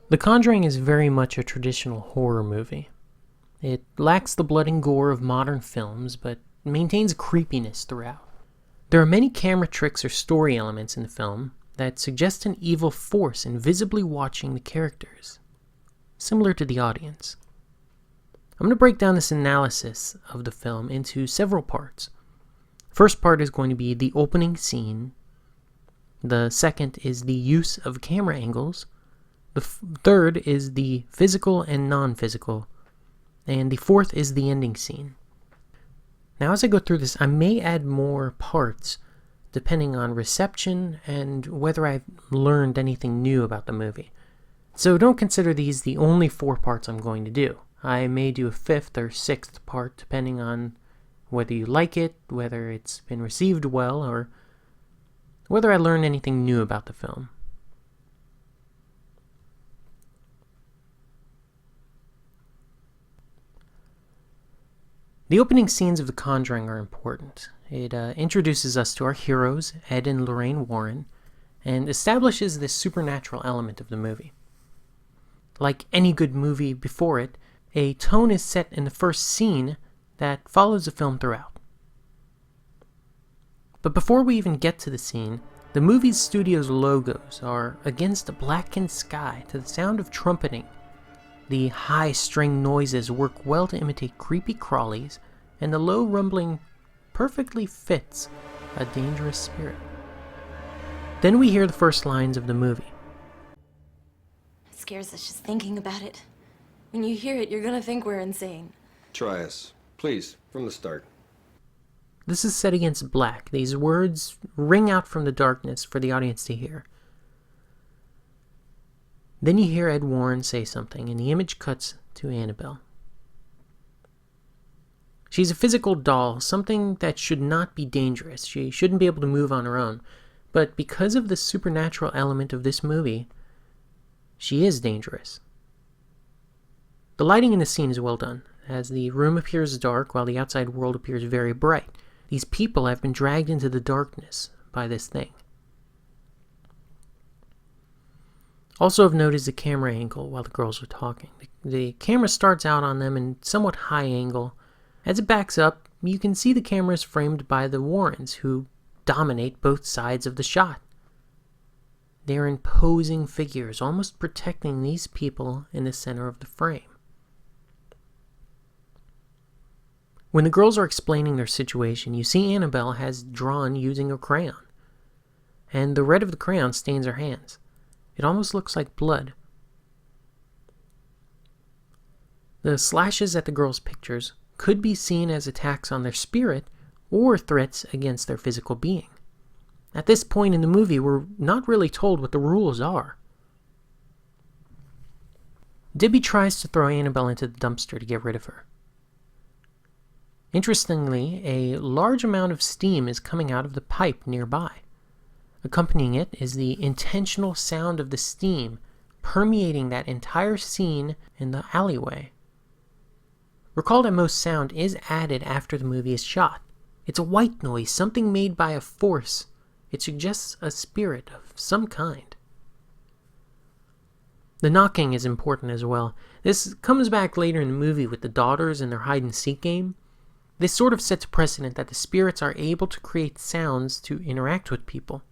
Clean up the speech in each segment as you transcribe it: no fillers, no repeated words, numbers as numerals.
The Conjuring is very much a traditional horror movie. It lacks the blood and gore of modern films, but maintains creepiness throughout. There are many camera tricks or story elements in the film that suggest an evil force invisibly watching the characters, similar to the audience. I'm going to break down this analysis of the film into several parts. First part is going to be the opening scene. The second is the use of camera angles. The third is the physical and non-physical. And the fourth is the ending scene. Now as I go through this, I may add more parts depending on reception and whether I've learned anything new about the movie. So don't consider these the only 4 parts I'm going to do. I may do a 5th or 6th part depending on whether you like it, whether it's been received well, or whether I learned anything new about the film. The opening scenes of The Conjuring are important. It introduces us to our heroes, Ed and Lorraine Warren, and establishes this supernatural element of the movie. Like any good movie before it, a tone is set in the first scene that follows the film throughout. But before we even get to the scene, the movie's studio's logos are against a blackened sky to the sound of trumpeting. The high string noises work well to imitate creepy crawlies, and the low rumbling perfectly fits a dangerous spirit. Then we hear the first lines of the movie. It scares us just thinking about it. When you hear it, you're gonna think we're insane. Try us, please, from the start. This is set against black. These words ring out from the darkness for the audience to hear. Then you hear Ed Warren say something, and the image cuts to Annabelle. She's a physical doll, something that should not be dangerous. She shouldn't be able to move on her own. But because of the supernatural element of this movie, she is dangerous. The lighting in the scene is well done, as the room appears dark while the outside world appears very bright. These people have been dragged into the darkness by this thing. Also of note is the camera angle while the girls are talking. The camera starts out on them in somewhat high angle. As it backs up, you can see the camera is framed by the Warrens, who dominate both sides of the shot. They are imposing figures, almost protecting these people in the center of the frame. When the girls are explaining their situation, you see Annabelle has drawn using a crayon, and the red of the crayon stains her hands. It almost looks like blood. The slashes at the girls' pictures could be seen as attacks on their spirit or threats against their physical being. At this point in the movie, we're not really told what the rules are. Debbie tries to throw Annabelle into the dumpster to get rid of her. Interestingly, a large amount of steam is coming out of the pipe nearby. Accompanying it is the intentional sound of the steam permeating that entire scene in the alleyway. Recall that most sound is added after the movie is shot. It's a white noise, something made by a force. It suggests a spirit of some kind. The knocking is important as well. This comes back later in the movie with the daughters and their hide-and-seek game. This sort of sets precedent that the spirits are able to create sounds to interact with people.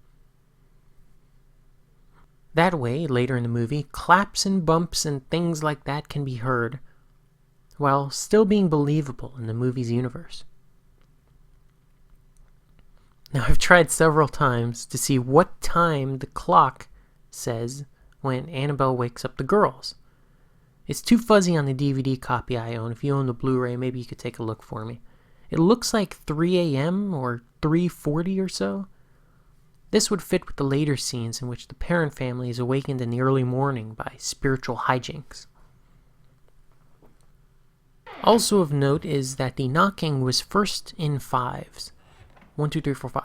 That way, later in the movie, claps and bumps and things like that can be heard, while still being believable in the movie's universe. Now, I've tried several times to see what time the clock says when Annabelle wakes up the girls. It's too fuzzy on the DVD copy I own. If you own the Blu-ray, maybe you could take a look for me. It looks like 3 a.m. or 3:40 or so. This would fit with the later scenes in which the parent family is awakened in the early morning by spiritual hijinks. Also of note is that the knocking was first in 5s. 1, 2, 3, 4, 5.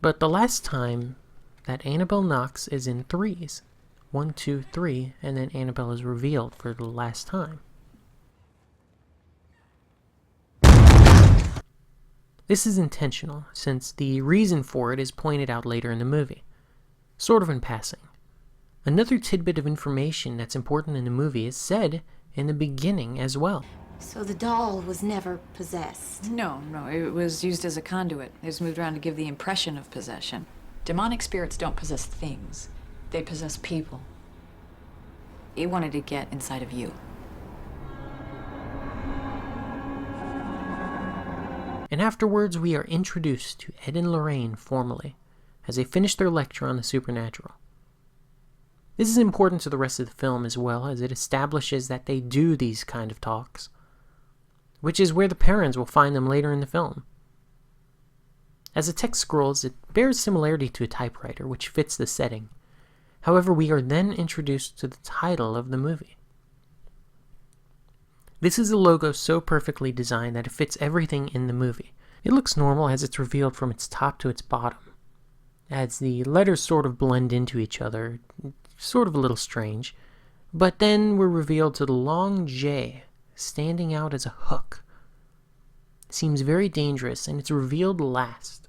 But the last time that Annabelle knocks is in 3s. 1, 2, 3, and then Annabelle is revealed for the last time. This is intentional, since the reason for it is pointed out later in the movie, sort of in passing. Another tidbit of information that's important in the movie is said in the beginning as well. So the doll was never possessed? No, it was used as a conduit. It was moved around to give the impression of possession. Demonic spirits don't possess things. They possess people. It wanted to get inside of you. And afterwards, we are introduced to Ed and Lorraine formally, as they finish their lecture on the supernatural. This is important to the rest of the film as well, as it establishes that they do these kind of talks, which is where the parents will find them later in the film. As the text scrolls, it bears similarity to a typewriter, which fits the setting. However, we are then introduced to the title of the movie. This is a logo so perfectly designed that it fits everything in the movie. It looks normal as it's revealed from its top to its bottom. As the letters sort of blend into each other, sort of a little strange, but then we're revealed to the long J standing out as a hook. It seems very dangerous, and it's revealed last.